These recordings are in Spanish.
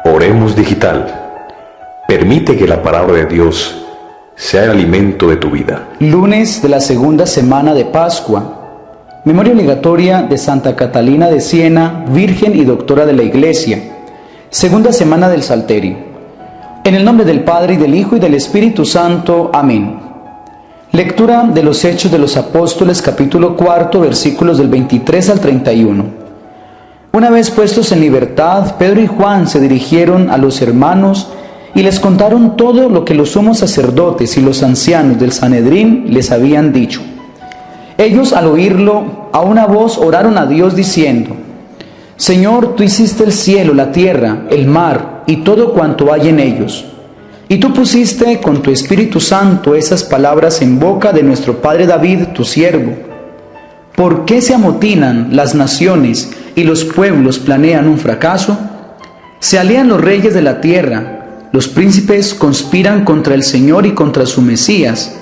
Oremos Digital. Permite que la palabra de Dios sea el alimento de tu vida. Lunes de la segunda semana de Pascua. Memoria obligatoria de Santa Catalina de Siena, Virgen y Doctora de la Iglesia. Segunda semana del Salterio. En el nombre del Padre, y del Hijo, y del Espíritu Santo. Amén. Lectura de los Hechos de los Apóstoles, capítulo 4, versículos del 23 al 31. Una vez puestos en libertad, Pedro y Juan se dirigieron a los hermanos y les contaron todo lo que los sumos sacerdotes y los ancianos del Sanedrín les habían dicho. Ellos, al oírlo, a una voz oraron a Dios diciendo: Señor, tú hiciste el cielo, la tierra, el mar y todo cuanto hay en ellos. Y tú pusiste con tu Espíritu Santo esas palabras en boca de nuestro padre David, tu siervo. ¿Por qué se amotinan las naciones y los pueblos planean un fracaso? Se alían los reyes de la tierra, los príncipes conspiran contra el Señor y contra su Mesías.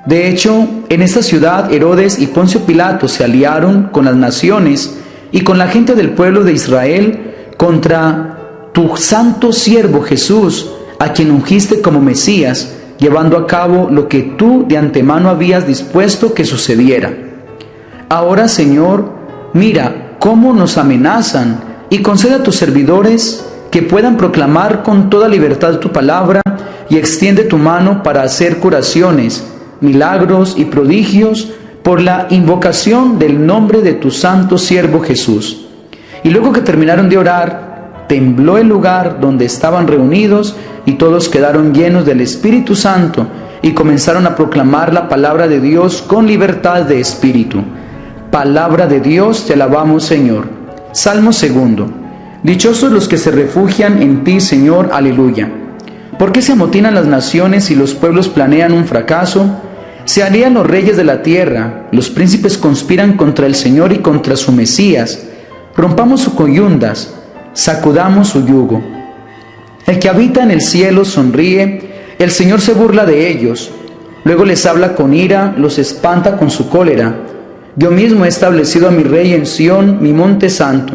De hecho, en esta ciudad Herodes y Poncio Pilato se aliaron con las naciones y con la gente del pueblo de Israel contra tu santo siervo Jesús, a quien ungiste como Mesías, llevando a cabo lo que tú de antemano habías dispuesto que sucediera. Ahora, Señor, mira cómo nos amenazan y concede a tus servidores que puedan proclamar con toda libertad tu palabra, y extiende tu mano para hacer curaciones, milagros y prodigios por la invocación del nombre de tu santo siervo Jesús. Y luego que terminaron de orar, tembló el lugar donde estaban reunidos y todos quedaron llenos del Espíritu Santo y comenzaron a proclamar la palabra de Dios con libertad de espíritu. Palabra de Dios, te alabamos, Señor. Salmo 2. Dichosos los que se refugian en ti, Señor, aleluya. ¿Por qué se amotinan las naciones y los pueblos planean un fracaso? Se alían los reyes de la tierra, los príncipes conspiran contra el Señor y contra su Mesías. Rompamos sus coyundas, sacudamos su yugo. El que habita en el cielo sonríe, el Señor se burla de ellos. Luego les habla con ira, los espanta con su cólera. Yo mismo he establecido a mi rey en Sión, mi monte santo.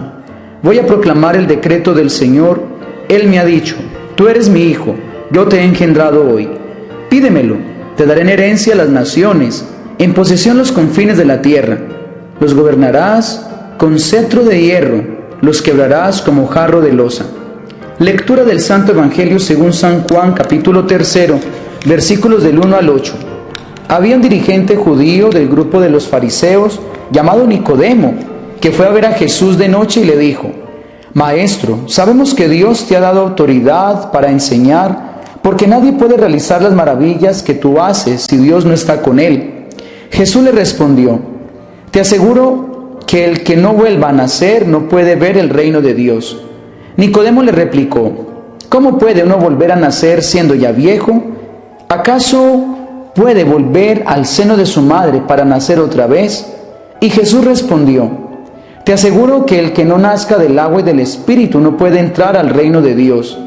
Voy a proclamar el decreto del Señor. Él me ha dicho: tú eres mi hijo, yo te he engendrado hoy. Pídemelo, te daré en herencia las naciones, en posesión los confines de la tierra. Los gobernarás con cetro de hierro, los quebrarás como jarro de loza. Lectura del Santo Evangelio según San Juan, capítulo 3, versículos del 1 al 8. Había un dirigente judío del grupo de los fariseos llamado Nicodemo, que fue a ver a Jesús de noche y le dijo: Maestro, sabemos que Dios te ha dado autoridad para enseñar, porque nadie puede realizar las maravillas que tú haces si Dios no está con él. Jesús le respondió: te aseguro que el que no vuelva a nacer no puede ver el reino de Dios. Nicodemo le replicó: ¿cómo puede uno volver a nacer siendo ya viejo? ¿Acaso puede volver al seno de su madre para nacer otra vez? Y Jesús respondió: te aseguro que el que no nazca del agua y del Espíritu no puede entrar al reino de Dios.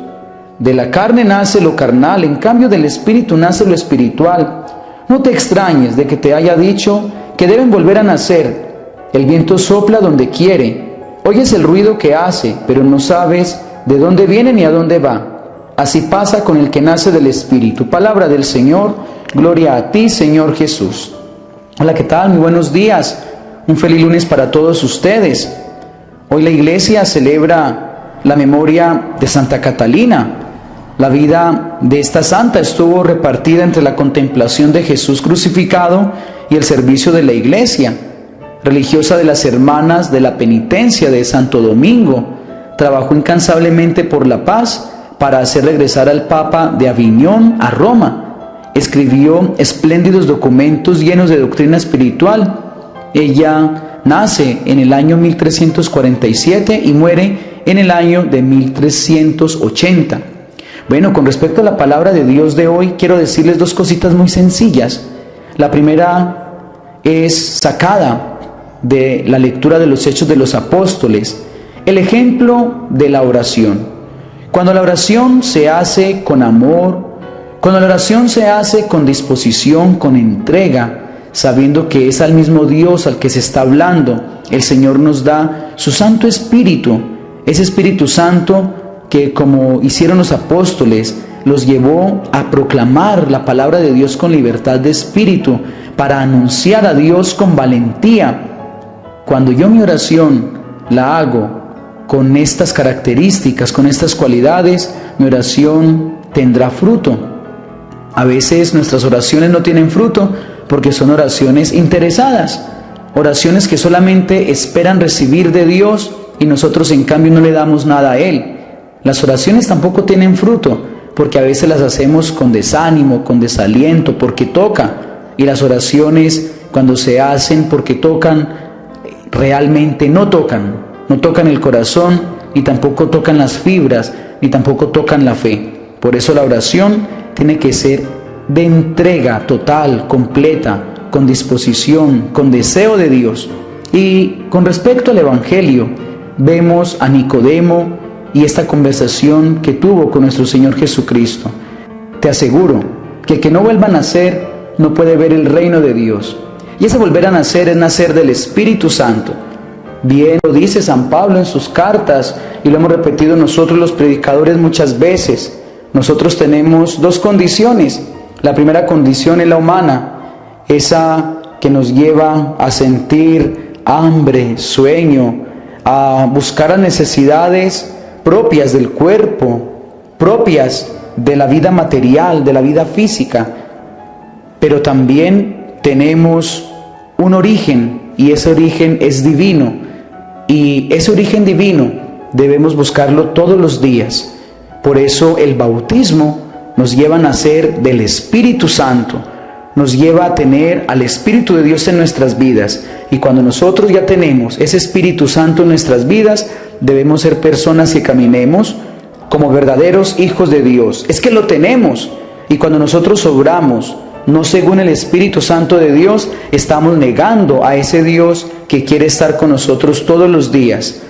De la carne nace lo carnal, en cambio del Espíritu nace lo espiritual. No te extrañes de que te haya dicho que deben volver a nacer. El viento sopla donde quiere, oyes el ruido que hace, pero no sabes de dónde viene ni a dónde va. Así pasa con el que nace del Espíritu. Palabra del Señor. Gloria a ti, Señor Jesús. Hola, ¿qué tal? Muy buenos días. Un feliz lunes para todos ustedes. Hoy la iglesia celebra la memoria de Santa Catalina. La vida de esta santa estuvo repartida entre la contemplación de Jesús crucificado y el servicio de la iglesia. Religiosa de las Hermanas de la Penitencia de Santo Domingo, trabajó incansablemente por la paz para hacer regresar al Papa de Aviñón a Roma. Escribió espléndidos documentos llenos de doctrina espiritual. Ella nace en el año 1347 y muere en el año de 1380. Bueno, con respecto a la palabra de Dios de hoy, quiero decirles dos cositas muy sencillas. La primera es sacada de la lectura de los Hechos de los Apóstoles, el ejemplo de la oración. Cuando la oración se hace con amor, cuando la oración se hace con disposición, con entrega, sabiendo que es al mismo Dios al que se está hablando, el Señor nos da su Santo Espíritu, ese Espíritu Santo que, como hicieron los apóstoles, los llevó a proclamar la palabra de Dios con libertad de espíritu, para anunciar a Dios con valentía. Cuando yo mi oración la hago con estas características, con estas cualidades, mi oración tendrá fruto. A veces nuestras oraciones no tienen fruto porque son oraciones interesadas, oraciones que solamente esperan recibir de Dios y nosotros en cambio no le damos nada a Él. Las oraciones tampoco tienen fruto porque a veces las hacemos con desánimo, con desaliento, porque toca. Y las oraciones, cuando se hacen porque tocan, realmente no tocan el corazón, ni tampoco tocan las fibras, ni tampoco tocan la fe. Por eso la oración tiene que ser de entrega total, completa, con disposición, con deseo de Dios. Y con respecto al Evangelio, vemos a Nicodemo y esta conversación que tuvo con nuestro Señor Jesucristo. Te aseguro que el que no vuelva a nacer no puede ver el reino de Dios. Y ese volver a nacer es nacer del Espíritu Santo. Bien lo dice San Pablo en sus cartas y lo hemos repetido nosotros los predicadores muchas veces. Nosotros tenemos dos condiciones. La primera condición es la humana, esa que nos lleva a sentir hambre, sueño, a buscar las necesidades propias del cuerpo, propias de la vida material, de la vida física. Pero también tenemos un origen y ese origen es divino. Y ese origen divino debemos buscarlo todos los días. Por eso el bautismo nos lleva a nacer del Espíritu Santo, nos lleva a tener al Espíritu de Dios en nuestras vidas. Y cuando nosotros ya tenemos ese Espíritu Santo en nuestras vidas, debemos ser personas que caminemos como verdaderos hijos de Dios. Es que lo tenemos. Y cuando nosotros obramos no según el Espíritu Santo de Dios, estamos negando a ese Dios que quiere estar con nosotros todos los días.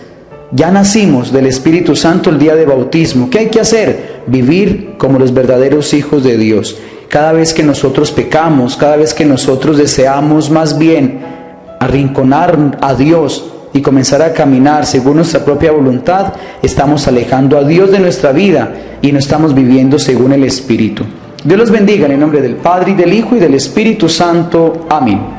Ya nacimos del Espíritu Santo el día de bautismo. ¿Qué hay que hacer? Vivir como los verdaderos hijos de Dios. Cada vez que nosotros pecamos, cada vez que nosotros deseamos más bien arrinconar a Dios y comenzar a caminar según nuestra propia voluntad, estamos alejando a Dios de nuestra vida y no estamos viviendo según el Espíritu. Dios los bendiga en el nombre del Padre, y del Hijo, y del Espíritu Santo. Amén.